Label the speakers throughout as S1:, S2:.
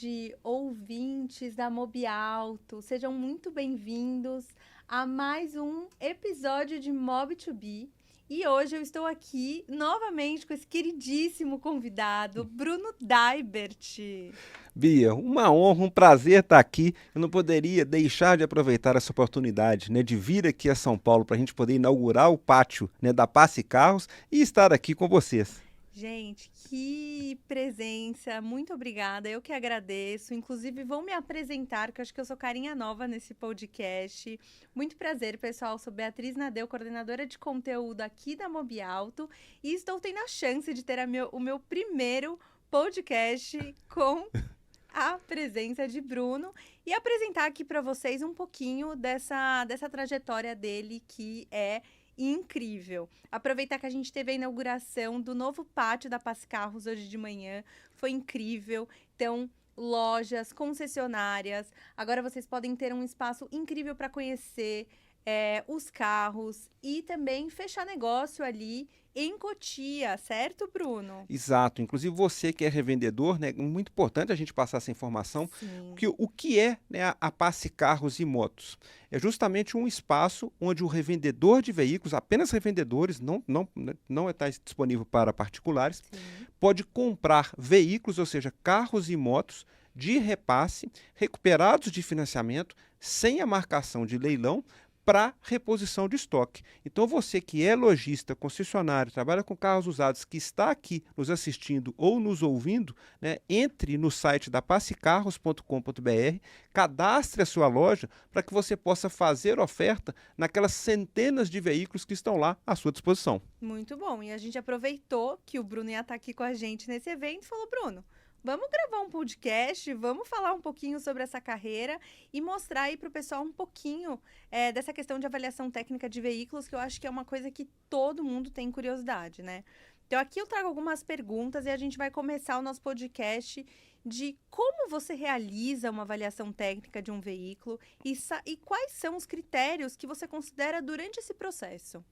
S1: tarde, ouvintes da Mobiauto. Sejam muito bem-vindos a mais um episódio de Mob2B. E hoje eu estou aqui novamente com esse queridíssimo convidado, Bruno Daibert.
S2: Bia, uma honra, um prazer estar aqui. Eu não poderia deixar de aproveitar essa oportunidade, né, de vir aqui a São Paulo para a gente poder inaugurar o pátio, né, da Passe Carros e estar aqui com vocês.
S1: Gente, que presença, muito obrigada, eu que agradeço. Inclusive, vou me apresentar, que eu acho que eu sou carinha nova nesse podcast. Muito prazer, pessoal, sou Beatriz Nadeu, coordenadora de conteúdo aqui da Mobiauto, e estou tendo a chance de ter o meu primeiro podcast com a presença de Bruno e apresentar aqui para vocês um pouquinho dessa trajetória dele que é incrível. Aproveitar que a gente teve a inauguração do novo pátio da Passe Carros hoje de manhã, foi incrível. Então, lojas, concessionárias, agora vocês podem ter um espaço incrível para conhecer os carros e também fechar negócio ali em Cotia, certo, Bruno?
S2: Exato. Inclusive você que é revendedor, né, é muito importante a gente passar essa informação,
S1: Sim.
S2: porque o que é, né, a Passe Carros e Motos? É justamente um espaço onde o revendedor de veículos, apenas revendedores, não está disponível para particulares,
S1: Sim.
S2: pode comprar veículos, ou seja, carros e motos de repasse, recuperados de financiamento, sem a marcação de leilão, para reposição de estoque. Então você que é lojista, concessionário, trabalha com carros usados, que está aqui nos assistindo ou nos ouvindo, né, entre no site da passecarros.com.br, cadastre a sua loja para que você possa fazer oferta naquelas centenas de veículos que estão lá à sua disposição.
S1: Muito bom. E a gente aproveitou que o Bruno ia estar aqui com a gente nesse evento e falou: Bruno, vamos gravar um podcast, vamos falar um pouquinho sobre essa carreira e mostrar aí para o pessoal um pouquinho dessa questão de avaliação técnica de veículos, que eu acho que é uma coisa que todo mundo tem curiosidade, né? Então, aqui eu trago algumas perguntas e a gente vai começar o nosso podcast de como você realiza uma avaliação técnica de um veículo e quais são os critérios que você considera durante esse processo.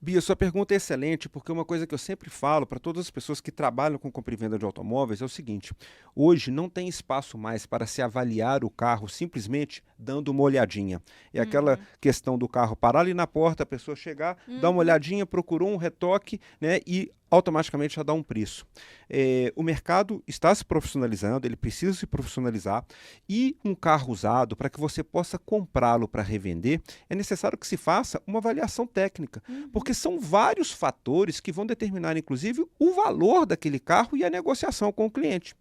S2: Bia, sua pergunta é excelente, porque uma coisa que eu sempre falo para todas as pessoas que trabalham com compra e venda de automóveis é o seguinte: hoje não tem espaço mais para se avaliar o carro simplesmente dando uma olhadinha. É aquela
S1: Uhum.
S2: questão do carro parar ali na porta, a pessoa chegar, dar uma
S1: Uhum.
S2: olhadinha, procurou um retoque, né, e automaticamente já dá um preço. O mercado está se profissionalizando, ele precisa se profissionalizar, e um carro usado, para que você possa comprá-lo para revender, é necessário que se faça uma avaliação técnica,
S1: Uhum.
S2: porque são vários fatores que vão determinar, inclusive, o valor daquele carro e a negociação com o cliente.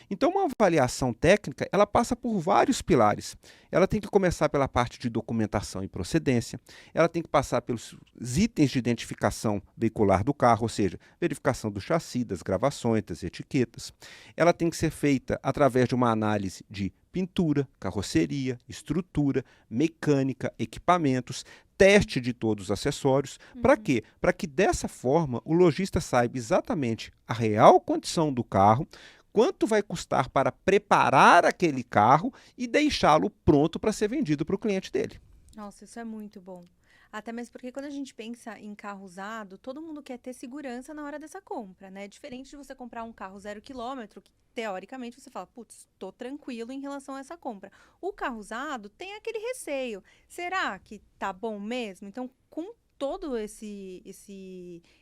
S2: Então, uma avaliação técnica, ela passa por vários pilares. Ela tem que começar pela parte de documentação e procedência, ela tem que passar pelos itens de identificação veicular do carro, ou seja, verificação do chassi, das gravações, das etiquetas. Ela tem que ser feita através de uma análise de pintura, carroceria, estrutura, mecânica, equipamentos, teste de todos os acessórios. Para
S1: Uhum.
S2: quê? Para que dessa forma o lojista saiba exatamente a real condição do carro, quanto vai custar para preparar aquele carro e deixá-lo pronto para ser vendido para o cliente dele.
S1: Nossa, isso é muito bom. Até mesmo porque quando a gente pensa em carro usado, todo mundo quer ter segurança na hora dessa compra, né? Diferente de você comprar um carro 0 km, que teoricamente você fala, putz, tô tranquilo em relação a essa compra. O carro usado tem aquele receio. Será que tá bom mesmo? Então, com todo esse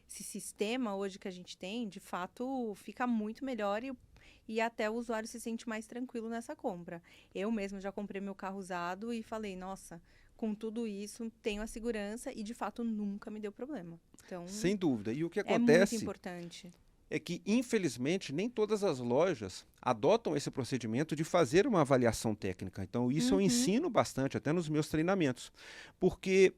S1: sistema hoje que a gente tem, de fato, fica muito melhor e até o usuário se sente mais tranquilo nessa compra. Eu mesmo já comprei meu carro usado e falei, nossa, com tudo isso, tenho a segurança e de fato nunca me deu problema. Então,
S2: Sem dúvida. E o que
S1: é muito
S2: acontece
S1: importante.
S2: é que, infelizmente, nem todas as lojas adotam esse procedimento de fazer uma avaliação técnica. Então, isso eu
S1: Uhum.
S2: ensino bastante, até nos meus treinamentos, porque,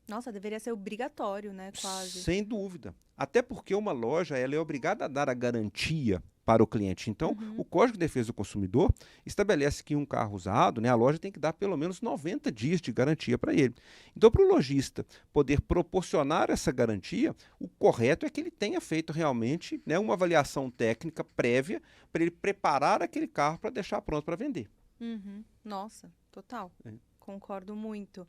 S1: Nossa, deveria ser obrigatório, né? Quase.
S2: sem dúvida, até porque uma loja ela é obrigada a dar a garantia para o cliente. Então, o
S1: Uhum.
S2: Código de Defesa do Consumidor estabelece que um carro usado, né, a loja tem que dar pelo menos 90 dias de garantia para ele. Então, para o lojista poder proporcionar essa garantia, o correto é que ele tenha feito realmente, né, uma avaliação técnica prévia para ele preparar aquele carro para deixar pronto para vender.
S1: Uhum. Nossa, total.
S2: Né?
S1: Concordo muito.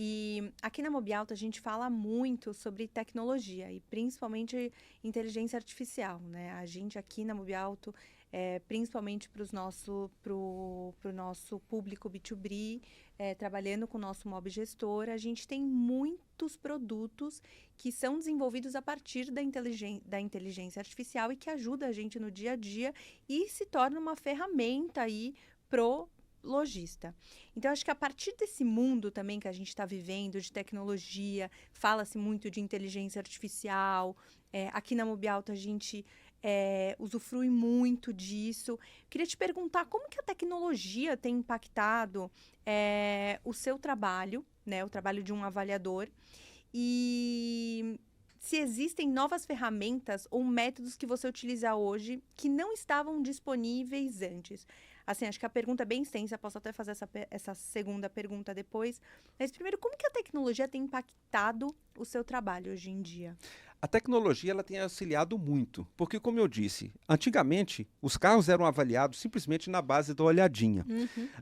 S1: E aqui na Mobialto a gente fala muito sobre tecnologia e principalmente inteligência artificial, né? A gente aqui na Mobialto principalmente para o nosso público B2B, trabalhando com o nosso Mob Gestor, a gente tem muitos produtos que são desenvolvidos a partir da inteligência artificial e que ajuda a gente no dia a dia e se torna uma ferramenta aí pro lojista. Então, acho que a partir desse mundo também que a gente está vivendo, de tecnologia, fala-se muito de inteligência artificial, aqui na Mobiauto a gente usufrui muito disso. Queria te perguntar como que a tecnologia tem impactado o seu trabalho, né, o trabalho de um avaliador, e se existem novas ferramentas ou métodos que você utiliza hoje que não estavam disponíveis antes. Assim, acho que a pergunta é bem extensa, posso até fazer essa segunda pergunta depois. Mas primeiro, como que a tecnologia tem impactado o seu trabalho hoje em dia?
S2: A tecnologia ela tem auxiliado muito, porque como eu disse, antigamente os carros eram avaliados simplesmente na base da olhadinha.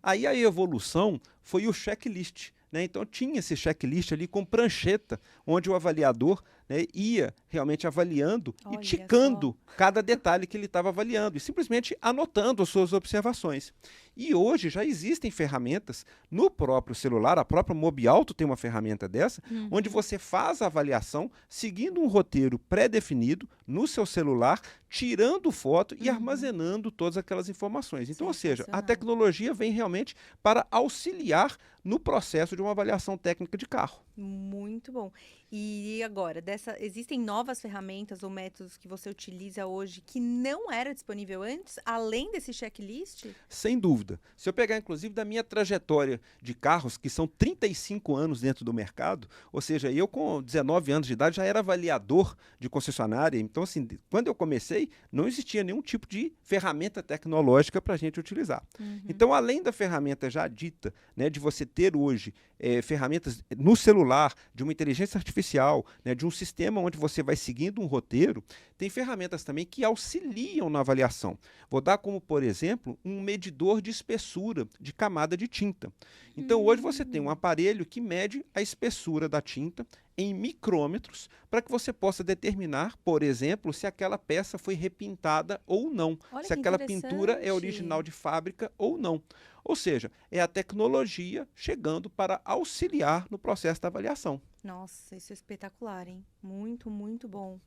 S2: Aí a evolução foi o checklist, né? Então tinha esse checklist ali com prancheta, onde o avaliador, né, ia realmente avaliando e ticando cada detalhe que ele estava avaliando e simplesmente anotando as suas observações. E hoje já existem ferramentas no próprio celular, a própria Mobiauto tem uma ferramenta dessa, onde você faz a avaliação seguindo um roteiro pré-definido no seu celular, tirando foto e armazenando todas aquelas informações. Então, ou seja, a tecnologia vem realmente para auxiliar no processo de uma avaliação técnica de carro.
S1: Muito bom. E agora, existem novas ferramentas ou métodos que você utiliza hoje que não era disponível antes, além desse checklist?
S2: Sem dúvida. Se eu pegar, inclusive, da minha trajetória de carros, que são 35 anos dentro do mercado, ou seja, eu com 19 anos de idade já era avaliador de concessionária. Então, assim, quando eu comecei, não existia nenhum tipo de ferramenta tecnológica para a gente utilizar. Então, além da ferramenta já dita, né, de você ter hoje ferramentas no celular, de uma inteligência artificial, né, de um sistema onde você vai seguindo um roteiro, tem ferramentas também que auxiliam na avaliação. Vou dar como, por exemplo, um medidor de espessura de camada de tinta. Então, hoje você tem um aparelho que mede a espessura da tinta em micrômetros para que você possa determinar, por exemplo, se aquela peça foi repintada ou não, se aquela pintura é original de fábrica ou não. Ou seja, é a tecnologia chegando para auxiliar no processo da avaliação.
S1: Nossa, isso é espetacular, hein? Muito, muito bom.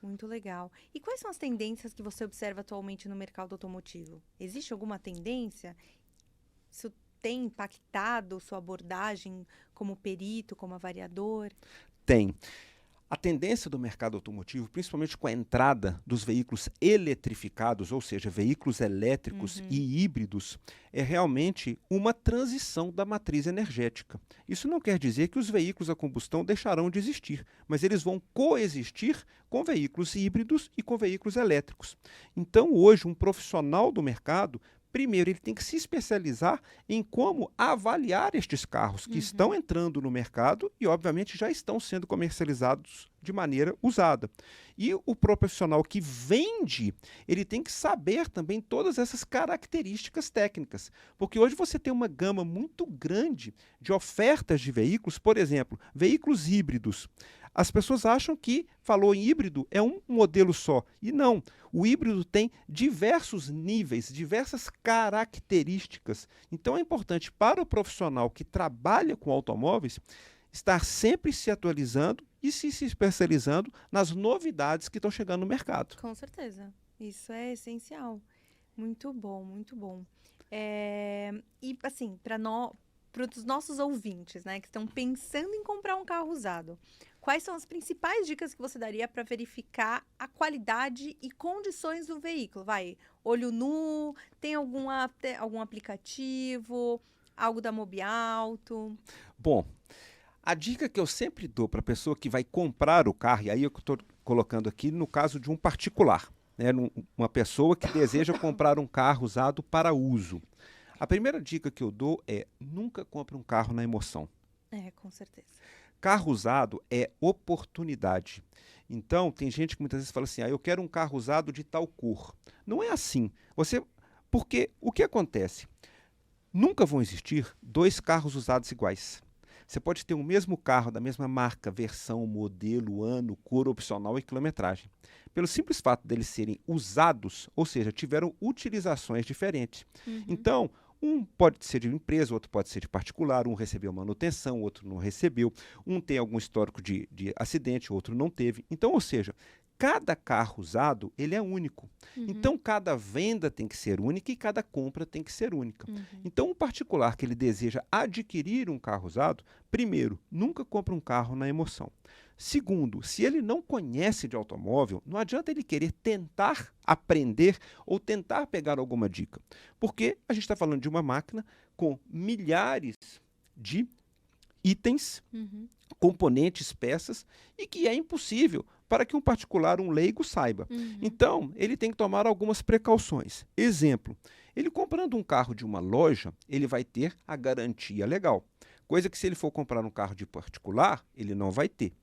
S1: Muito legal. E quais são as tendências que você observa atualmente no mercado automotivo? Existe alguma tendência? Isso tem impactado sua abordagem como perito, como avaliador?
S2: Tem. A tendência do mercado automotivo, principalmente com a entrada dos veículos eletrificados, ou seja, veículos elétricos e híbridos, é realmente uma transição da matriz energética. Isso não quer dizer que os veículos a combustão deixarão de existir, mas eles vão coexistir com veículos híbridos e com veículos elétricos. Então, hoje, um profissional do mercado, primeiro, ele tem que se especializar em como avaliar estes carros que estão entrando no mercado e, obviamente, já estão sendo comercializados de maneira usada. E o profissional que vende, ele tem que saber também todas essas características técnicas, porque hoje você tem uma gama muito grande de ofertas de veículos, por exemplo, veículos híbridos. As pessoas acham que falou em híbrido é um modelo só. E não. O híbrido tem diversos níveis, diversas características. Então é importante para o profissional que trabalha com automóveis estar sempre se atualizando e se especializando nas novidades que estão chegando no mercado.
S1: Com certeza. Isso é essencial. Muito bom, muito bom. E assim, para os nossos ouvintes, né, que estão pensando em comprar um carro usado, quais são as principais dicas que você daria para verificar a qualidade e condições do veículo? Olho nu, tem algum aplicativo, algo da Mobiauto?
S2: Bom, a dica que eu sempre dou para a pessoa que vai comprar o carro, e aí eu estou colocando aqui no caso de um particular, né, uma pessoa que deseja comprar um carro usado para uso. A primeira dica que eu dou é nunca compre um carro na emoção.
S1: Com certeza.
S2: Carro usado é oportunidade. Então, tem gente que muitas vezes fala assim, eu quero um carro usado de tal cor. Não é assim. Porque o que acontece? Nunca vão existir dois carros usados iguais. Você pode ter o mesmo carro, da mesma marca, versão, modelo, ano, cor opcional e quilometragem. Pelo simples fato deles serem usados, ou seja, tiveram utilizações diferentes. Então, um pode ser de uma empresa, outro pode ser de particular, um recebeu manutenção, outro não recebeu, um tem algum histórico de acidente, outro não teve. Então, ou seja, cada carro usado, ele é único. Então, cada venda tem que ser única e cada compra tem que ser única. Então, o particular que ele deseja adquirir um carro usado, primeiro, nunca compra um carro na emoção. Segundo, se ele não conhece de automóvel, não adianta ele querer tentar aprender ou tentar pegar alguma dica. Porque a gente está falando de uma máquina com milhares de itens, componentes, peças, e que é impossível para que um particular, um leigo, saiba. Então, ele tem que tomar algumas precauções. Exemplo, ele comprando um carro de uma loja, ele vai ter a garantia legal. Coisa que se ele for comprar um carro de particular, ele não vai ter.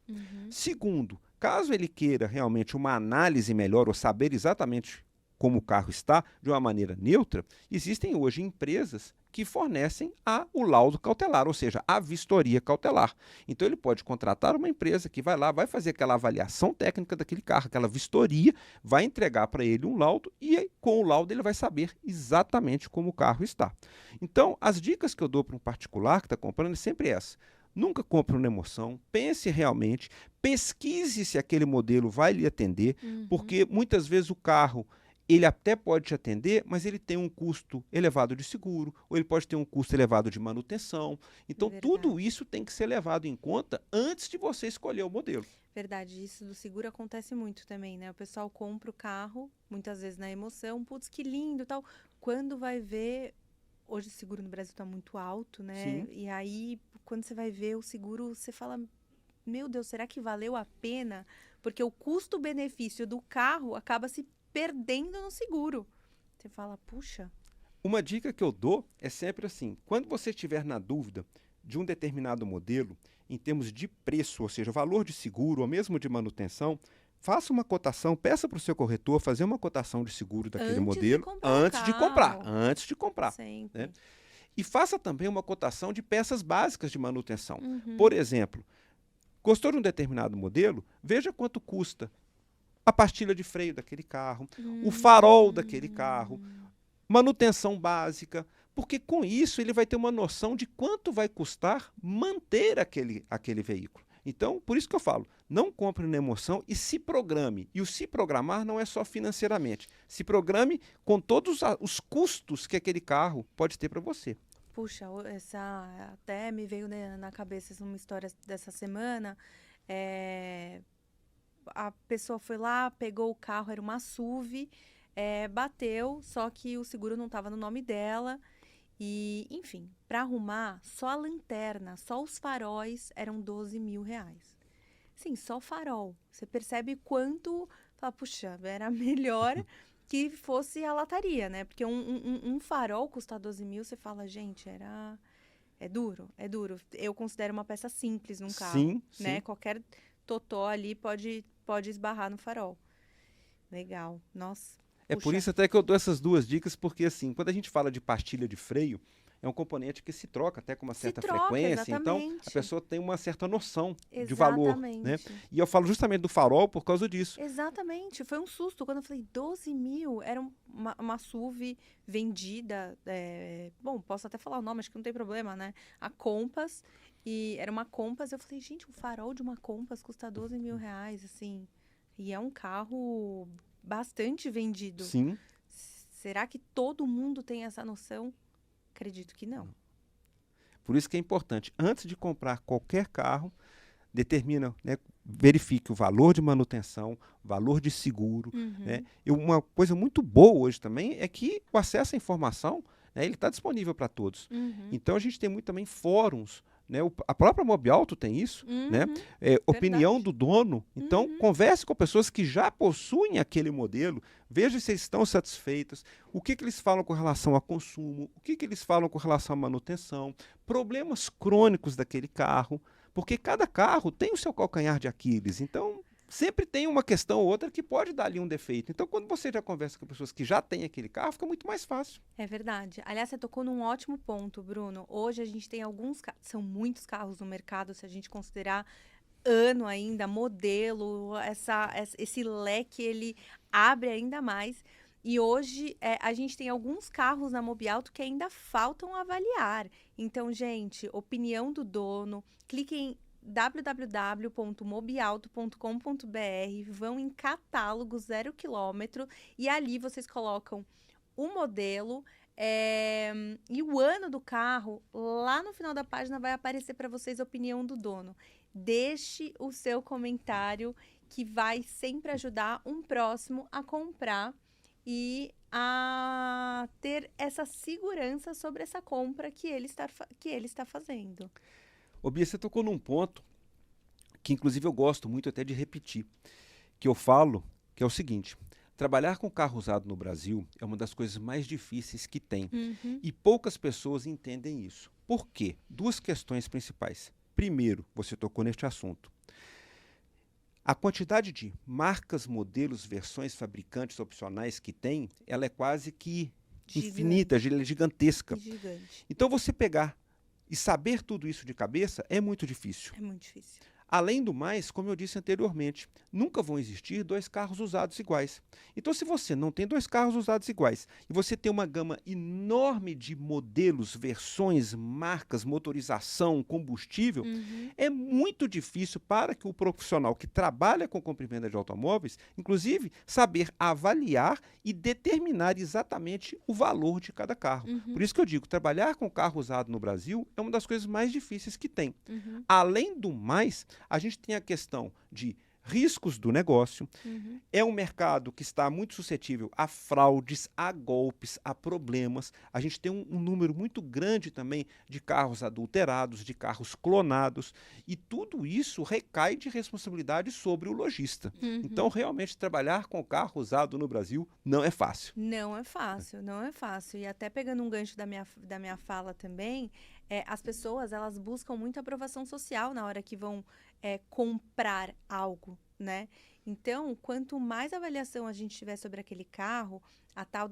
S2: Segundo, caso ele queira realmente uma análise melhor ou saber exatamente como o carro está, de uma maneira neutra, existem hoje empresas que fornecem o laudo cautelar, ou seja, a vistoria cautelar. Então ele pode contratar uma empresa que vai lá, vai fazer aquela avaliação técnica daquele carro, aquela vistoria, vai entregar para ele um laudo e com o laudo ele vai saber exatamente como o carro está. Então, as dicas que eu dou para um particular que está comprando é sempre essa. Nunca compre uma emoção, pense realmente, pesquise se aquele modelo vai lhe atender, porque muitas vezes o carro ele até pode te atender, mas ele tem um custo elevado de seguro, ou ele pode ter um custo elevado de manutenção. Então, tudo isso tem que ser levado em conta antes de você escolher o modelo.
S1: Verdade, isso do seguro acontece muito também, né? O pessoal compra o carro, muitas vezes na emoção, putz, que lindo e tal. Quando vai ver, hoje o seguro no Brasil está muito alto, né?
S2: Sim.
S1: E aí, quando você vai ver o seguro, você fala, meu Deus, será que valeu a pena? Porque o custo-benefício do carro acaba se perdendo no seguro. Você fala, puxa.
S2: Uma dica que eu dou é sempre assim, quando você estiver na dúvida de um determinado modelo, em termos de preço, ou seja, valor de seguro ou mesmo de manutenção, faça uma cotação, peça para o seu corretor fazer uma cotação de seguro daquele modelo antes de comprar.
S1: Sempre.
S2: Né? E faça também uma cotação de peças básicas de manutenção. Por exemplo, gostou de um determinado modelo? Veja quanto custa a pastilha de freio daquele carro, o farol daquele carro, manutenção básica, porque com isso ele vai ter uma noção de quanto vai custar manter aquele veículo. Então, por isso que eu falo, não compre na emoção e se programe. E o se programar não é só financeiramente. Se programe com todos os custos que aquele carro pode ter para você.
S1: Puxa, até me veio na cabeça uma história dessa semana. A pessoa foi lá, pegou o carro, era uma SUV, bateu, só que o seguro não estava no nome dela. E, enfim, para arrumar, só a lanterna, só os faróis eram R$12.000. Sim, só farol. Você percebe quanto, fala, puxa, era melhor que fosse a lataria, né? Porque um farol custar 12 mil, você fala, gente, é duro. Eu considero uma peça simples num carro,
S2: sim,
S1: né?
S2: sim.
S1: Qualquer totó ali pode esbarrar no farol. Legal, nossa.
S2: É por isso até que eu dou essas duas dicas, porque assim, quando a gente fala de pastilha de freio, é um componente que se troca até com uma certa frequência, então a pessoa tem uma certa noção de valor, né? E eu falo justamente do farol por causa disso.
S1: Exatamente, foi um susto quando eu falei 12 mil, era uma SUV vendida, bom, posso até falar o nome, acho que não tem problema, né? A Compass, e era uma Compass, eu falei, gente, o farol de uma Compass custa R$12.000, assim, e é um carro bastante vendido.
S2: Sim.
S1: Será que todo mundo tem essa noção? Acredito que não.
S2: Por isso que é importante, antes de comprar qualquer carro, determina, né, verifique o valor de manutenção, valor de seguro. Né? E uma coisa muito boa hoje também é que o acesso à informação, né, ele está disponível para todos. Então a gente tem muito também fóruns, né? A própria Mobiauto tem isso, né? Opinião do dono. Então, converse com pessoas que já possuem aquele modelo, veja se eles estão satisfeitas, o que eles falam com relação a consumo, o que eles falam com relação à manutenção, problemas crônicos daquele carro, porque cada carro tem o seu calcanhar de Aquiles. Então, sempre tem uma questão ou outra que pode dar ali um defeito. Então, quando você já conversa com pessoas que já têm aquele carro, fica muito mais fácil.
S1: É verdade. Aliás, você tocou num ótimo ponto, Bruno. Hoje a gente tem são muitos carros no mercado, se a gente considerar ano ainda, modelo, esse leque, ele abre ainda mais. E hoje a gente tem alguns carros na Mobiauto que ainda faltam avaliar. Então, gente, opinião do dono, clique em www.mobiauto.com.br, vão em catálogo 0 km e ali vocês colocam o modelo e o ano do carro. Lá no final da página vai aparecer para vocês a opinião do dono. Deixe o seu comentário que vai sempre ajudar um próximo a comprar e a ter essa segurança sobre essa compra que ele está fazendo.
S2: Ô Bia, você tocou num ponto que inclusive eu gosto muito até de repetir, que eu falo, que é o seguinte: trabalhar com carro usado no Brasil é uma das coisas mais difíceis que tem. E poucas pessoas entendem isso. Por quê? Duas questões principais. Primeiro, você tocou neste assunto. A quantidade de marcas, modelos, versões, fabricantes opcionais que tem, ela é quase que infinita, gigantesca.
S1: Gigante.
S2: Então você pegar e saber tudo isso de cabeça é muito difícil.
S1: É muito difícil.
S2: Além do mais, como eu disse anteriormente, nunca vão existir dois carros usados iguais. Então, se você não tem dois carros usados iguais e você tem uma gama enorme de modelos, versões, marcas, motorização, combustível, é muito difícil para que o profissional que trabalha com compra e venda de automóveis, inclusive, saber avaliar e determinar exatamente o valor de cada carro. Por isso que eu digo, trabalhar com carro usado no Brasil é uma das coisas mais difíceis que tem. Além do mais, a gente tem a questão de riscos do negócio. É um mercado que está muito suscetível a fraudes, a golpes, a problemas. A gente tem um número muito grande também de carros adulterados, de carros clonados, e tudo isso recai de responsabilidade sobre o lojista. Então, realmente, trabalhar com carro usado no Brasil não é fácil.
S1: Não é fácil, não é fácil. E até pegando um gancho da minha fala também, as pessoas, elas buscam muita aprovação social na hora que vão comprar algo, né? Então, quanto mais avaliação a gente tiver sobre aquele carro,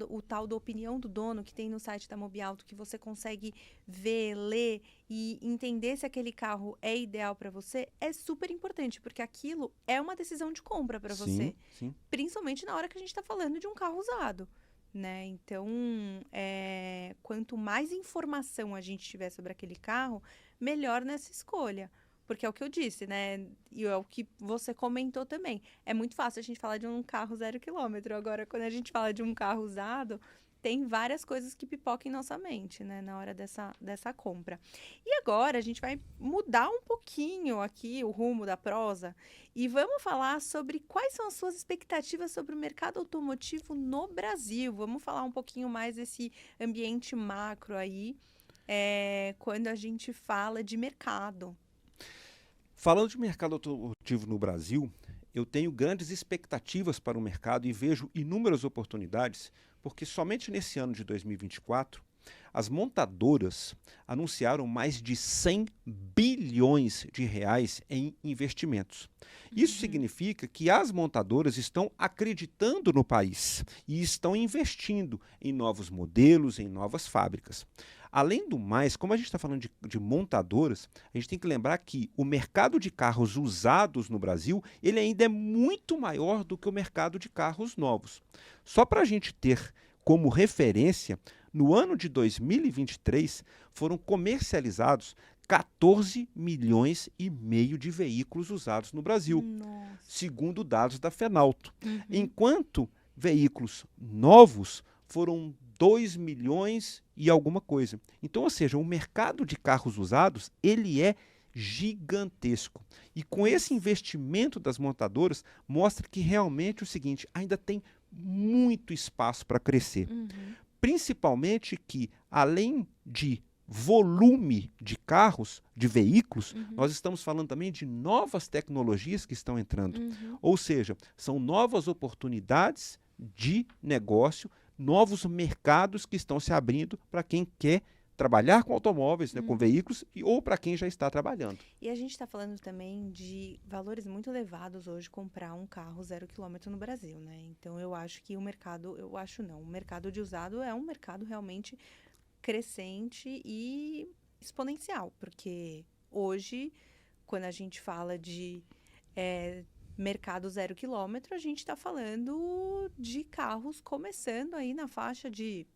S1: o tal da opinião do dono que tem no site da Mobiauto, que você consegue ver, ler e entender se aquele carro é ideal para você, é super importante, porque aquilo é uma decisão de compra para você.
S2: Sim.
S1: Principalmente na hora que a gente está falando de um carro usado, né? Então, quanto mais informação a gente tiver sobre aquele carro, melhor nessa escolha. Porque é o que eu disse, né? E é o que você comentou também. É muito fácil a gente falar de um carro 0 km. Agora, quando a gente fala de um carro usado, tem várias coisas que pipocam em nossa mente, né? Na hora dessa compra. E agora, a gente vai mudar um pouquinho aqui o rumo da prosa e vamos falar sobre quais são as suas expectativas sobre o mercado automotivo no Brasil. Vamos falar um pouquinho mais desse ambiente macro aí, quando a gente fala de mercado.
S2: Falando de mercado automotivo no Brasil, eu tenho grandes expectativas para o mercado e vejo inúmeras oportunidades, porque somente nesse ano de 2024, as montadoras anunciaram mais de 100 bilhões de reais em investimentos. Isso significa que as montadoras estão acreditando no país e estão investindo em novos modelos, em novas fábricas. Além do mais, como a gente está falando de montadoras, a gente tem que lembrar que o mercado de carros usados no Brasil, ele ainda é muito maior do que o mercado de carros novos. Só para a gente ter como referência, no ano de 2023, foram comercializados 14 milhões e meio de veículos usados no Brasil, segundo dados da Fenalto. Enquanto veículos novos foram 2 milhões e alguma coisa. Então, ou seja, o mercado de carros usados, ele é gigantesco. E com esse investimento das montadoras, mostra que realmente é o seguinte, ainda tem muito espaço para crescer. Principalmente que, além de volume de carros, de veículos, nós estamos falando também de novas tecnologias que estão entrando. Ou seja, são novas oportunidades de negócio, novos mercados que estão se abrindo para quem quer trabalhar com automóveis, né, com veículos, ou para quem já está trabalhando.
S1: E a gente está falando também de valores muito elevados hoje comprar um carro 0 km no Brasil, né? Então eu acho que o mercado, o mercado de usado é um mercado realmente crescente e exponencial, porque hoje, quando a gente fala de mercado 0 km, a gente está falando de carros começando aí na faixa de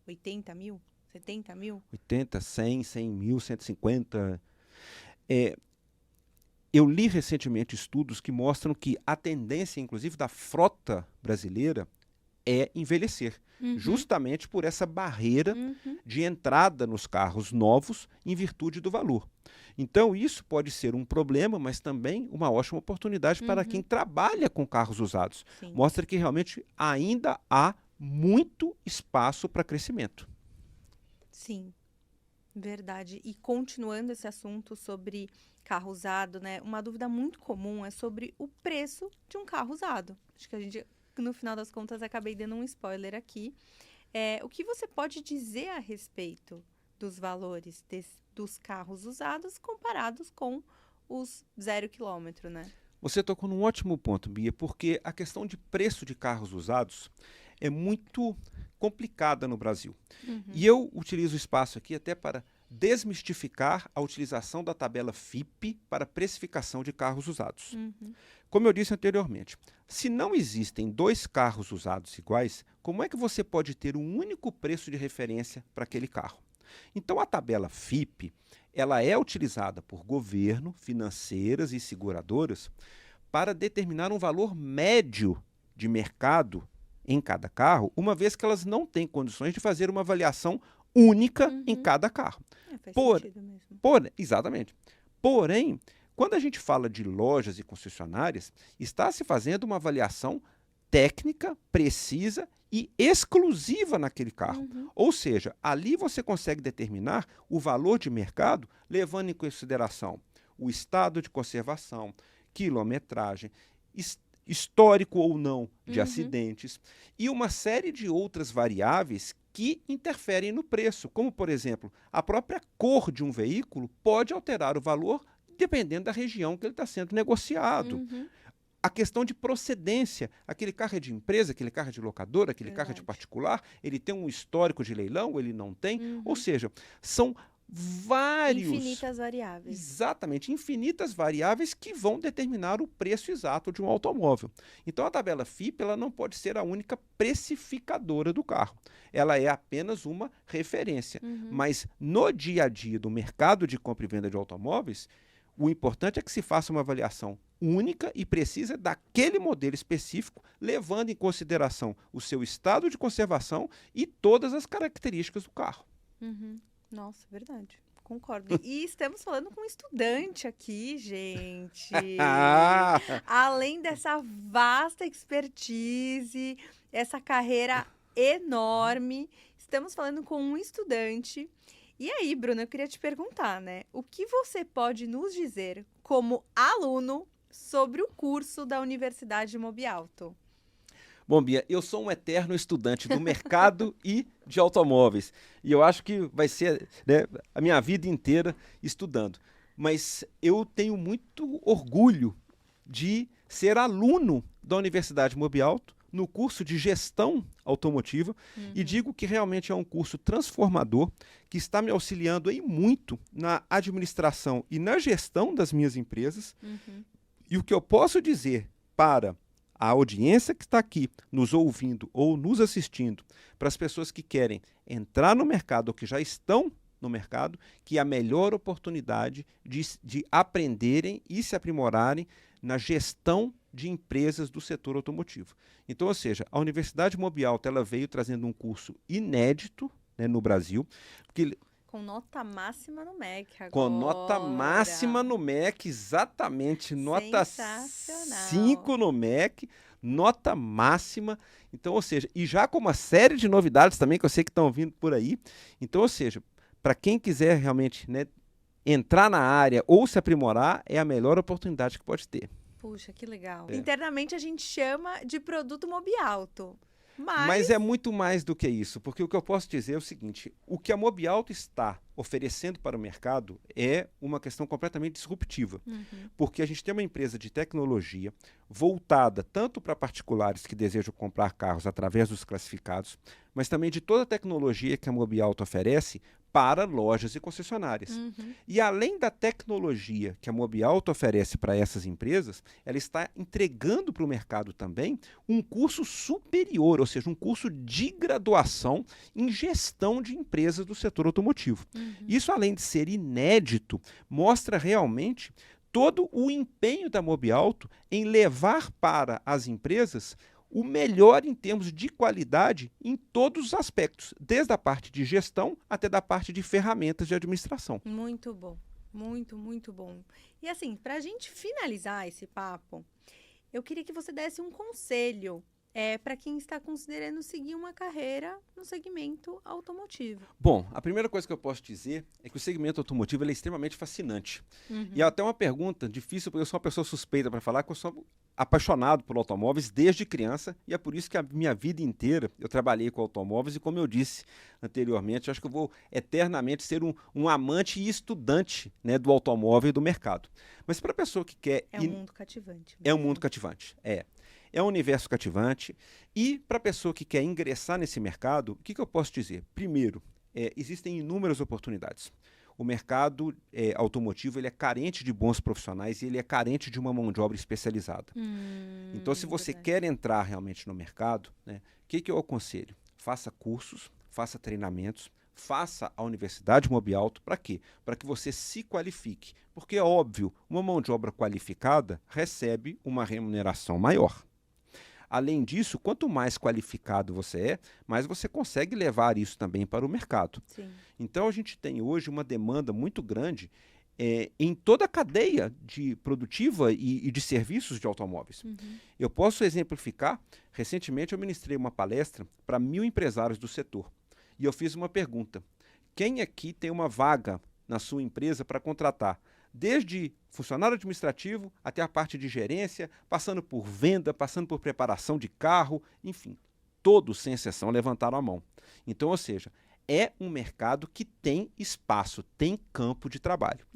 S1: 80 mil, 70 mil.
S2: 80, 100 mil, 150. Eu li recentemente estudos que mostram que a tendência, inclusive, da frota brasileira é envelhecer, justamente por essa barreira de entrada nos carros novos em virtude do valor. Então, isso pode ser um problema, mas também uma ótima oportunidade para quem trabalha com carros usados.
S1: Sim.
S2: Mostra que realmente ainda há muito espaço para crescimento.
S1: Sim, verdade. E continuando esse assunto sobre carro usado, né? Uma dúvida muito comum é sobre o preço de um carro usado. Acho que a gente, no final das contas, acabei dando um spoiler aqui. O que você pode dizer a respeito dos valores dos carros usados comparados com os 0 km, né?
S2: Você tocou num ótimo ponto, Bia, porque a questão de preço de carros usados é muito complicada no Brasil. E eu utilizo o espaço aqui até para desmistificar a utilização da tabela FIPE para precificação de carros usados. Como eu disse anteriormente, se não existem dois carros usados iguais, como é que você pode ter um único preço de referência para aquele carro? Então, a tabela FIPE, ela é utilizada por governo, financeiras e seguradoras para determinar um valor médio de mercado em cada carro, uma vez que elas não têm condições de fazer uma avaliação única em cada carro.
S1: Faz sentido mesmo.
S2: Exatamente. Porém, quando a gente fala de lojas e concessionárias, está se fazendo uma avaliação técnica, precisa e exclusiva naquele carro. Ou seja, ali você consegue determinar o valor de mercado levando em consideração o estado de conservação, quilometragem, histórico ou não de acidentes e uma série de outras variáveis que interferem no preço, como, por exemplo, a própria cor de um veículo pode alterar o valor dependendo da região que ele está sendo negociado. A questão de procedência, aquele carro é de empresa, aquele carro é de locadora, aquele carro é de particular, ele tem um histórico de leilão, ele não tem, ou seja, são
S1: infinitas variáveis.
S2: Exatamente, infinitas variáveis que vão determinar o preço exato de um automóvel. Então a tabela FIPE ela não pode ser a única precificadora do carro. Ela é apenas uma referência. Mas no dia a dia do mercado de compra e venda de automóveis, o importante é que se faça uma avaliação única e precisa daquele modelo específico, levando em consideração o seu estado de conservação e todas as características do carro.
S1: Nossa, verdade. Concordo. E estamos falando com um estudante aqui, gente. Além dessa vasta expertise, essa carreira enorme, estamos falando com um estudante. E aí, Bruna, eu queria te perguntar, né? O que você pode nos dizer como aluno sobre o curso da Universidade de Mobiauto?
S2: Bom, Bia, eu sou um eterno estudante do mercado e de automóveis. E eu acho que vai ser, né, a minha vida inteira estudando. Mas eu tenho muito orgulho de ser aluno da Universidade Mobiauto no curso de gestão automotiva e digo que realmente é um curso transformador que está me auxiliando aí muito na administração e na gestão das minhas empresas. E o que eu posso dizer para a audiência que está aqui nos ouvindo ou nos assistindo, para as pessoas que querem entrar no mercado ou que já estão no mercado, que é a melhor oportunidade de aprenderem e se aprimorarem na gestão de empresas do setor automotivo. Então, ou seja, a Universidade Mobiauto ela veio trazendo um curso inédito, né, no Brasil, porque
S1: com nota máxima no MEC agora.
S2: Com nota máxima no MEC, exatamente. Nota 5 no MEC, nota máxima. Então, ou seja, e já com uma série de novidades também, que eu sei que estão vindo por aí. Então, ou seja, para quem quiser realmente, né, entrar na área ou se aprimorar, é a melhor oportunidade que pode ter.
S1: Puxa, que legal. Internamente a gente chama de produto Mobiauto.
S2: Mas é muito mais do que isso, porque o que eu posso dizer é o seguinte, o que a Mobiauto está oferecendo para o mercado é uma questão completamente disruptiva, porque a gente tem uma empresa de tecnologia voltada tanto para particulares que desejam comprar carros através dos classificados, mas também de toda a tecnologia que a Mobiauto oferece para lojas e concessionárias. E além da tecnologia que a Mobiauto oferece para essas empresas, ela está entregando para o mercado também um curso superior, ou seja, um curso de graduação em gestão de empresas do setor automotivo. Isso, além de ser inédito, mostra realmente todo o empenho da Mobiauto em levar para as empresas o melhor em termos de qualidade em todos os aspectos, desde a parte de gestão até da parte de ferramentas de administração.
S1: Muito bom, muito bom. E assim, para a gente finalizar esse papo, eu queria que você desse um conselho para quem está considerando seguir uma carreira no segmento automotivo.
S2: Bom, a primeira coisa que eu posso dizer é que o segmento automotivo ele é extremamente fascinante. E é até uma pergunta difícil, porque eu sou uma pessoa suspeita para falar que eu sou apaixonado por automóveis desde criança, e é por isso que a minha vida inteira eu trabalhei com automóveis, e como eu disse anteriormente, eu acho que eu vou eternamente ser um amante e estudante, né, do automóvel e do mercado. Mas para a pessoa que quer...
S1: É um mundo cativante.
S2: É um mundo cativante, É um universo cativante. E para a pessoa que quer ingressar nesse mercado, o que eu posso dizer? Primeiro, existem inúmeras oportunidades. O mercado automotivo ele é carente de bons profissionais e ele é carente de uma mão de obra especializada. Então, se você quer entrar realmente no mercado, né, o que eu aconselho? Faça cursos, faça treinamentos, faça a Universidade Mobiauto. Para quê? Para que você se qualifique. Porque, é óbvio, uma mão de obra qualificada recebe uma remuneração maior. Além disso, quanto mais qualificado você é, mais você consegue levar isso também para o mercado.
S1: Sim.
S2: Então, a gente tem hoje uma demanda muito grande em toda a cadeia produtiva e de serviços de automóveis. Eu posso exemplificar, recentemente eu ministrei uma palestra para 1.000 empresários do setor. E eu fiz uma pergunta: quem aqui tem uma vaga na sua empresa para contratar? Desde funcionário administrativo até a parte de gerência, passando por venda, passando por preparação de carro, enfim, todos, sem exceção, levantaram a mão. Então, ou seja, é um mercado que tem espaço, tem campo de trabalho.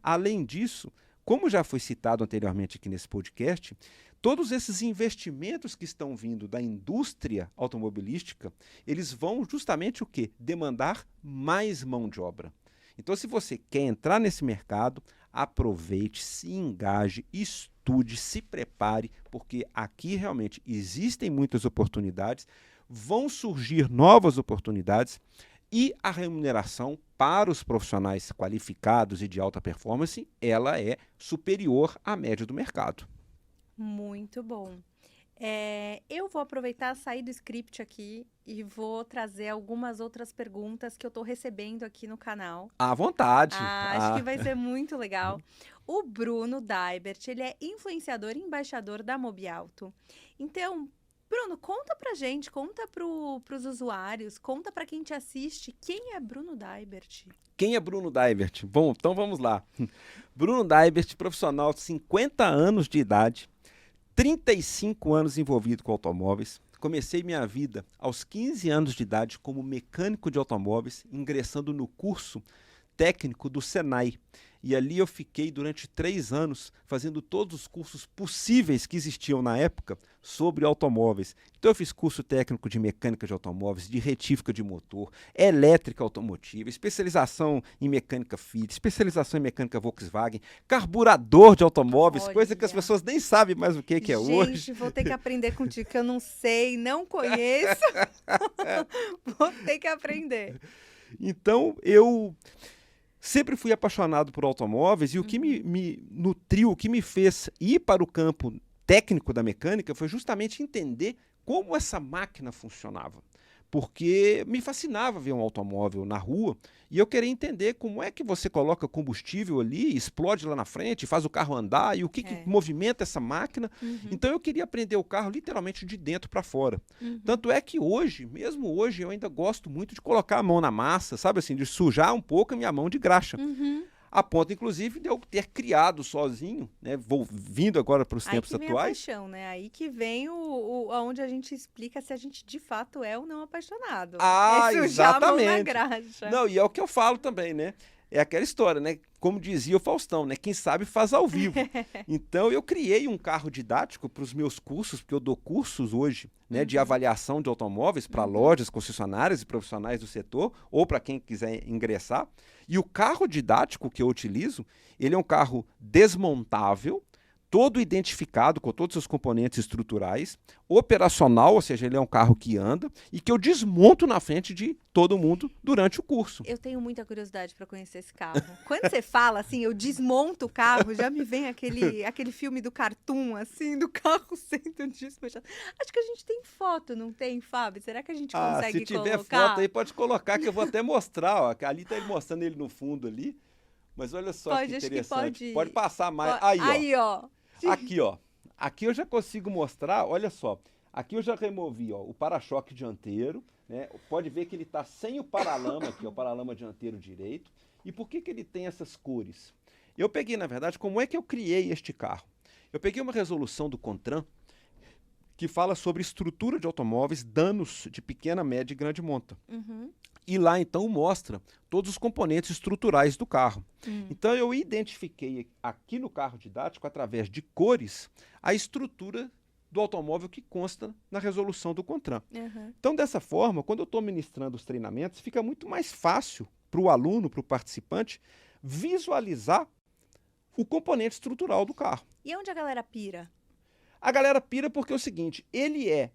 S2: Além disso, como já foi citado anteriormente aqui nesse podcast, todos esses investimentos que estão vindo da indústria automobilística, eles vão justamente o quê? Demandar mais mão de obra. Então, se você quer entrar nesse mercado, aproveite, se engaje, estude, se prepare, porque aqui realmente existem muitas oportunidades, vão surgir novas oportunidades e a remuneração para os profissionais qualificados e de alta performance, ela é superior à média do mercado.
S1: Muito bom. Eu vou aproveitar, sair do script aqui e vou trazer algumas outras perguntas que eu estou recebendo aqui no canal.
S2: À vontade.
S1: Acho que vai ser muito legal. O Bruno Daibert, ele é influenciador e embaixador da Mobiauto. Então, Bruno, conta pra gente, conta pros usuários, conta pra quem te assiste, quem é Bruno Daibert?
S2: Quem é Bruno Daibert? Bom, então vamos lá. Bruno Daibert, profissional de 50 anos de idade, 35 anos envolvido com automóveis. Comecei minha vida aos 15 anos de idade como mecânico de automóveis, ingressando no curso técnico do Senai. E ali eu fiquei durante 3 anos fazendo todos os cursos possíveis que existiam na época sobre automóveis. Então eu fiz curso técnico de mecânica de automóveis, de retífica de motor, elétrica automotiva, especialização em mecânica Fiat, especialização em mecânica Volkswagen, carburador de automóveis,
S1: Olha.
S2: Coisa que as pessoas nem sabem mais o que é hoje.
S1: Gente, vou ter que aprender contigo, que eu não sei, não conheço. Vou ter que aprender.
S2: Então, eu sempre fui apaixonado por automóveis e o que me nutriu, o que me fez ir para o campo técnico da mecânica foi justamente entender como essa máquina funcionava. Porque me fascinava ver um automóvel na rua e eu queria entender como é que você coloca combustível ali, explode lá na frente, faz o carro andar e o que movimenta essa máquina. Então eu queria aprender o carro literalmente de dentro para fora. Tanto é que hoje, mesmo hoje, eu ainda gosto muito de colocar a mão na massa, sabe assim, de sujar um pouco a minha mão de graxa. A ponto, inclusive, de eu ter criado sozinho, né, vindo agora para os tempos
S1: Aí que vem a
S2: atuais.
S1: paixão, né? Aí que vem onde a gente explica se a gente de fato é ou não apaixonado.
S2: Ah,
S1: Isso já a mão na
S2: exatamente.
S1: graxa.
S2: Não, e é o que eu falo também, né? É aquela história, né? Como dizia o Faustão, né? Quem sabe faz ao vivo. Então, eu criei um carro didático para os meus cursos, porque eu dou cursos hoje, né, de avaliação de automóveis para lojas, concessionárias e profissionais do setor, ou para quem quiser ingressar. E o carro didático que eu utilizo, ele é um carro desmontável, todo identificado com todos os componentes estruturais, operacional, ou seja, ele é um carro que anda e que eu desmonto na frente de todo mundo durante o curso.
S1: Eu tenho muita curiosidade para conhecer esse carro. Quando você fala assim, eu desmonto o carro, já me vem aquele filme do Cartoon, assim, do carro sendo despejado. Acho que a gente tem foto, não tem, Fábio? Será que a gente consegue
S2: se tiver
S1: colocar?
S2: foto aí, pode colocar, que eu vou até mostrar. Ó, ali está ele mostrando ele no fundo ali. Mas olha só
S1: Pode,
S2: que
S1: acho que
S2: interessante.
S1: pode.
S2: Pode passar mais.
S1: Aí, ó.
S2: Aqui, ó. Aqui eu já consigo mostrar, olha só. Aqui eu já removi, ó, o para-choque dianteiro, né? Pode ver que ele está sem o paralama aqui, ó, o paralama dianteiro direito. E por que ele tem essas cores? Eu peguei, na verdade, como é que eu criei este carro? Eu peguei uma resolução do CONTRAN que fala sobre estrutura de automóveis, danos de pequena, média e grande monta. E lá, então, mostra todos os componentes estruturais do carro. Então, eu identifiquei aqui no carro didático, através de cores, a estrutura do automóvel que consta na resolução do CONTRAN. Então, dessa forma, quando eu estou ministrando os treinamentos, fica muito mais fácil para o aluno, para o participante, visualizar o componente estrutural do carro.
S1: E onde a galera pira?
S2: A galera pira porque é o seguinte, ele é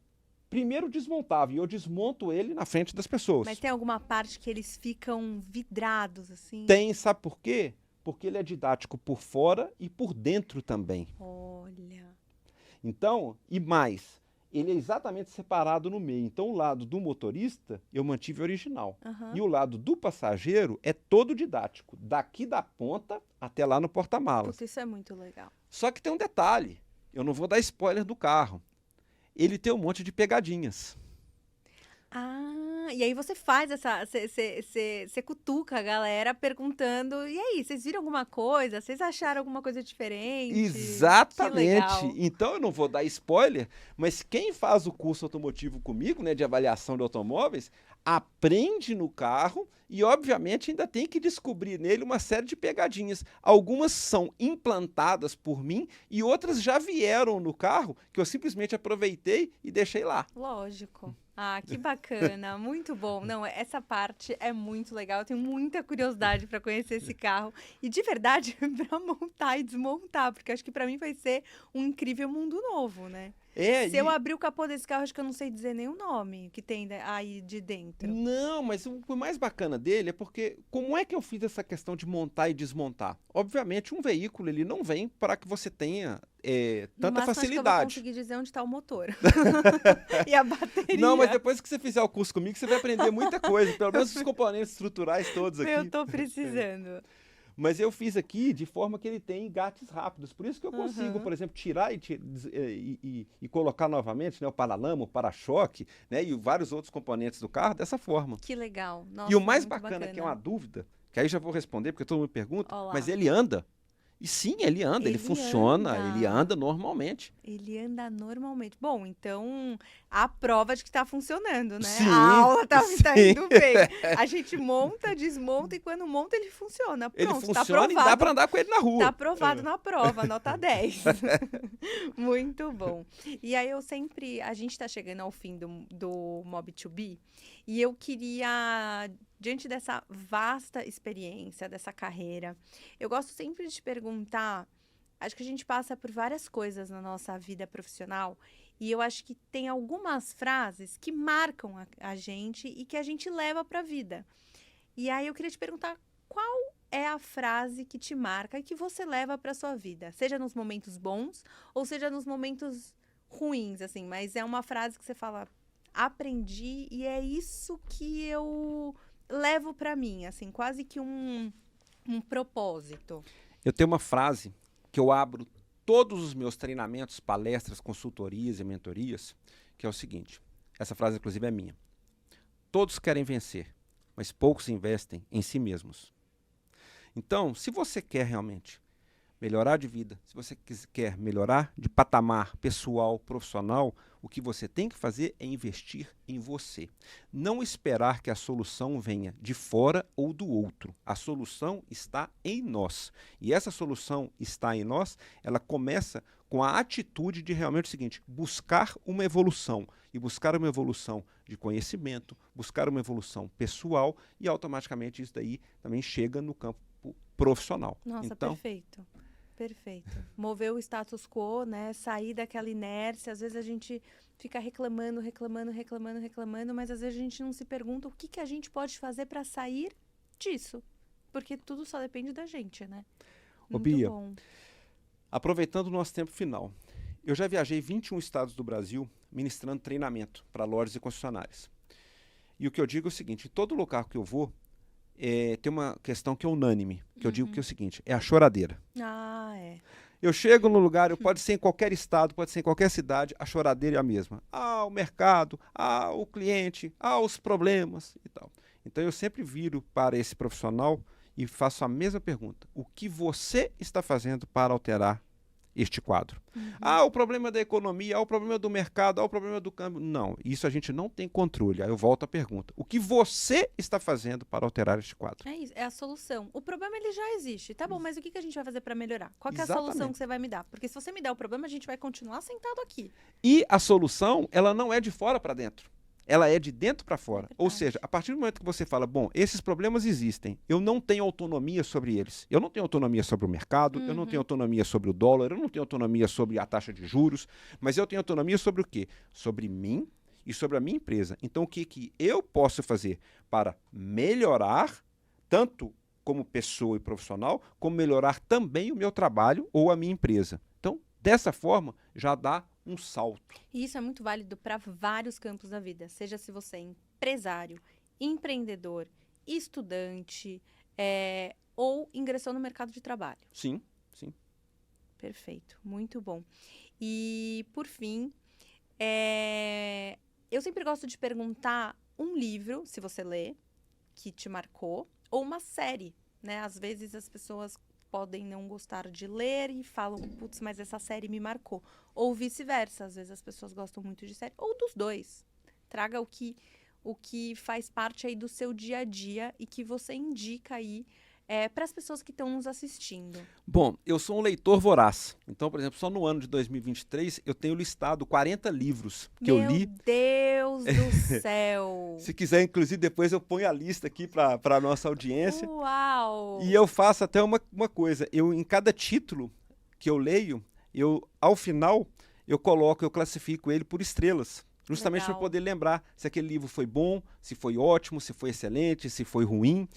S2: primeiro desmontável e eu desmonto ele na frente das pessoas.
S1: Mas tem alguma parte que eles ficam vidrados, assim?
S2: Tem, sabe por quê? Porque ele é didático por fora e por dentro também.
S1: Olha.
S2: Então, e mais, ele é exatamente separado no meio. Então, o lado do motorista eu mantive original. E o lado do passageiro é todo didático, daqui da ponta até lá no porta-malas.
S1: Puta, isso é muito legal.
S2: Só que tem um detalhe, eu não vou dar spoiler do carro. Ele tem um monte de pegadinhas.
S1: Ah, e aí você faz essa. Você cutuca a galera perguntando: e aí, vocês viram alguma coisa? Vocês acharam alguma coisa diferente?
S2: Exatamente. Então eu não vou dar spoiler, mas quem faz o curso automotivo comigo, né, de avaliação de automóveis, aprende no carro e, obviamente, ainda tem que descobrir nele uma série de pegadinhas. Algumas são implantadas por mim e outras já vieram no carro que eu simplesmente aproveitei e deixei lá.
S1: Lógico. Ah, que bacana, muito bom. Não, essa parte é muito legal. Eu tenho muita curiosidade para conhecer esse carro e de verdade para montar e desmontar, porque acho que para mim vai ser um incrível mundo novo, né? Se eu abrir o capô desse carro, acho que eu não sei dizer nem o nome que tem aí de dentro.
S2: Não, mas o mais bacana dele é porque como é que eu fiz essa questão de montar e desmontar? Obviamente, um veículo ele não vem para que você tenha tanta facilidade.
S1: Acho que eu vou conseguir dizer onde está o motor e a bateria.
S2: Não, mas depois que você fizer o curso comigo, você vai aprender muita coisa, pelo menos os componentes estruturais todos aqui.
S1: Eu tô precisando.
S2: Mas eu fiz aqui de forma que ele tem engates rápidos. Por isso que eu consigo, por exemplo, tirar e colocar novamente, né, o paralama, o para-choque, né, e vários outros componentes do carro dessa forma.
S1: Que legal. Nossa,
S2: e o mais
S1: muito
S2: bacana, que é uma dúvida, que aí já vou responder, porque todo mundo pergunta,
S1: Olá.
S2: mas ele anda. E sim, ele anda, ele funciona, ele anda normalmente.
S1: Ele anda normalmente. Bom, então a prova de que está funcionando, né?
S2: Sim,
S1: a aula tá
S2: sim.
S1: indo bem. A gente monta, desmonta e quando monta ele funciona. Pronto,
S2: Ele funciona
S1: tá aprovado.
S2: e dá para andar com ele na rua.
S1: Tá aprovado na prova, nota 10. Muito bom. E aí a gente está chegando ao fim do Mob2B e eu queria, diante dessa vasta experiência, dessa carreira, eu gosto sempre de perguntar, acho que a gente passa por várias coisas na nossa vida profissional e eu acho que tem algumas frases que marcam a gente e que a gente leva para a vida. E aí eu queria te perguntar qual é a frase que te marca e que você leva para sua vida, seja nos momentos bons ou seja nos momentos ruins, assim, mas é uma frase que você fala, aprendi e é isso que eu levo para mim, assim, quase que um propósito.
S2: Eu tenho uma frase que eu abro todos os meus treinamentos, palestras, consultorias e mentorias, que é o seguinte, essa frase inclusive é minha. Todos querem vencer, mas poucos investem em si mesmos. Então, se você quer realmente melhorar de vida, se você quer melhorar de patamar pessoal, profissional, o que você tem que fazer é investir em você. Não esperar que a solução venha de fora ou do outro. A solução está em nós. E essa solução está em nós, ela começa com a atitude de realmente o seguinte, buscar uma evolução. E buscar uma evolução de conhecimento, buscar uma evolução pessoal e automaticamente isso daí também chega no campo profissional.
S1: Nossa,
S2: então,
S1: perfeito. Perfeito. Mover o status quo, né? Sair daquela inércia. Às vezes a gente fica reclamando, mas às vezes a gente não se pergunta o que a gente pode fazer para sair disso. Porque tudo só depende da gente, né? Muito
S2: Bia,
S1: bom.
S2: Aproveitando o nosso tempo final, eu já viajei 21 estados do Brasil ministrando treinamento para lojas e concessionárias. E o que eu digo é o seguinte, em todo lugar que eu vou, tem uma questão que é unânime, que eu digo que é o seguinte, é a choradeira.
S1: Ah, é.
S2: Eu chego no lugar, pode ser em qualquer estado, pode ser em qualquer cidade, a choradeira é a mesma. Ah, o mercado, ah, o cliente, ah, os problemas e tal. Então eu sempre viro para esse profissional e faço a mesma pergunta. O que você está fazendo para alterar este quadro? Ah, o problema da economia, ah, o problema do mercado, ah, o problema do câmbio. Não, isso a gente não tem controle. Aí eu volto à pergunta. O que você está fazendo para alterar este quadro?
S1: É isso, é a solução. O problema, ele já existe. Tá bom, mas o que a gente vai fazer para melhorar? Qual que é a
S2: Exatamente.
S1: solução que você vai me dar? Porque se você me der o problema, a gente vai continuar sentado aqui.
S2: E a solução, ela não é de fora para dentro. Ela é de dentro para fora.
S1: Verdade.
S2: Ou seja, a partir do momento que você fala, bom, esses problemas existem, eu não tenho autonomia sobre eles. Eu não tenho autonomia sobre o mercado, eu não tenho autonomia sobre o dólar, eu não tenho autonomia sobre a taxa de juros, mas eu tenho autonomia sobre o quê? Sobre mim e sobre a minha empresa. Então, o que eu posso fazer para melhorar, tanto como pessoa e profissional, como melhorar também o meu trabalho ou a minha empresa. Então, dessa forma, já dá um salto.
S1: E isso é muito válido para vários campos da vida. Seja se você é empresário, empreendedor, estudante, ou ingressou no mercado de trabalho.
S2: Sim, sim.
S1: Perfeito, muito bom. E, por fim, eu sempre gosto de perguntar um livro, se você lê, que te marcou, ou uma série, né? Às vezes as pessoas podem não gostar de ler e falam, putz, mas essa série me marcou. Ou vice-versa, às vezes as pessoas gostam muito de série, ou dos dois. Traga o que faz parte aí do seu dia a dia e que você indica aí para as pessoas que estão nos assistindo.
S2: Bom, eu sou um leitor voraz. Então, por exemplo, só no ano de 2023 eu tenho listado 40 livros que eu li.
S1: Meu Deus do céu!
S2: Se quiser, inclusive, depois eu ponho a lista aqui para a nossa audiência.
S1: Uau!
S2: E eu faço até uma coisa. Em cada título que eu leio, ao final, eu classifico ele por estrelas. Justamente para poder lembrar se aquele livro foi bom, se foi ótimo, se foi excelente, se foi ruim.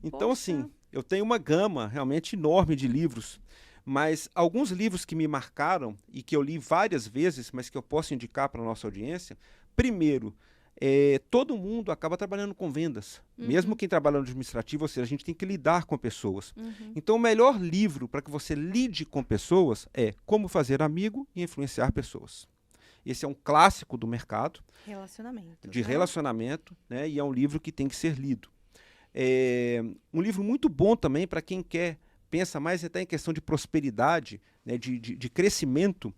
S2: Então, assim, eu tenho uma gama realmente enorme de livros, mas alguns livros que me marcaram e que eu li várias vezes, mas que eu posso indicar para a nossa audiência, primeiro, todo mundo acaba trabalhando com vendas, mesmo quem trabalha no administrativo, ou seja, a gente tem que lidar com pessoas. Então, o melhor livro para que você lide com pessoas é Como Fazer Amigo e Influenciar Pessoas. Esse é um clássico do mercado. Relacionamento, né? E é um livro que tem que ser lido. Um livro muito bom também para quem pensa mais até em questão de prosperidade, né, de crescimento,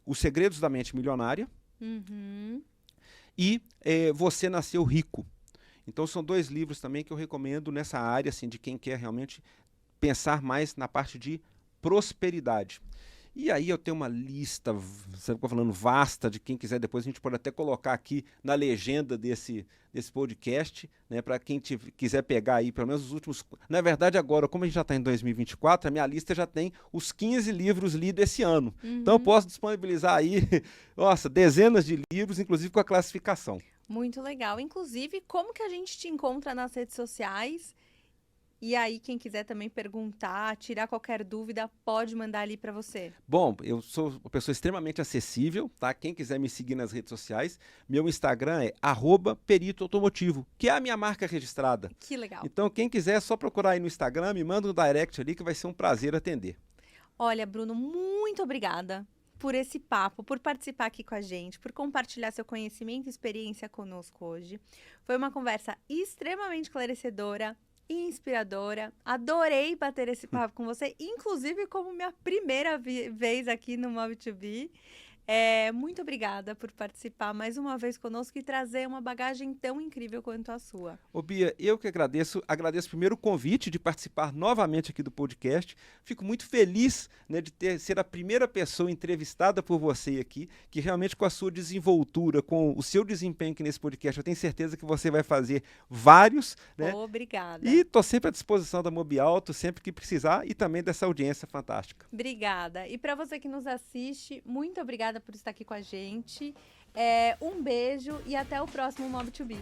S2: Os Segredos da Mente Milionária e Você Nasceu Rico. Então são dois livros também que eu recomendo nessa área assim, de quem quer realmente pensar mais na parte de prosperidade. E aí eu tenho uma lista, você está falando, vasta, de quem quiser, depois a gente pode até colocar aqui na legenda desse podcast, né, para quem quiser pegar aí, pelo menos os últimos... Na verdade, agora, como a gente já está em 2024, a minha lista já tem os 15 livros lidos esse ano. Então eu posso disponibilizar aí, nossa, dezenas de livros, inclusive com a classificação.
S1: Muito legal. Inclusive, como que a gente te encontra nas redes sociais? E aí, quem quiser também perguntar, tirar qualquer dúvida, pode mandar ali para você.
S2: Bom, eu sou uma pessoa extremamente acessível, tá? Quem quiser me seguir nas redes sociais, meu Instagram é @peritoautomotivo, que é a minha marca registrada.
S1: Que legal.
S2: Então, quem quiser, é só procurar aí no Instagram, me manda um direct ali, que vai ser um prazer atender.
S1: Olha, Bruno, muito obrigada por esse papo, por participar aqui com a gente, por compartilhar seu conhecimento e experiência conosco hoje. Foi uma conversa extremamente esclarecedora, inspiradora. Adorei bater esse papo com você, inclusive como minha primeira vez aqui no Mob2B. Muito obrigada por participar mais uma vez conosco e trazer uma bagagem tão incrível quanto a sua.
S2: Ô Bia, eu que agradeço primeiro o convite de participar novamente aqui do podcast. Fico muito feliz, né, de ser a primeira pessoa entrevistada por você aqui, que realmente com a sua desenvoltura, com o seu desempenho aqui nesse podcast, eu tenho certeza que você vai fazer vários, né?
S1: Obrigada.
S2: E estou sempre à disposição da Mobiauto, sempre que precisar, e também dessa audiência fantástica.
S1: Obrigada. E para você que nos assiste, muito obrigada por estar aqui com a gente. Um beijo e até o próximo Mob2B.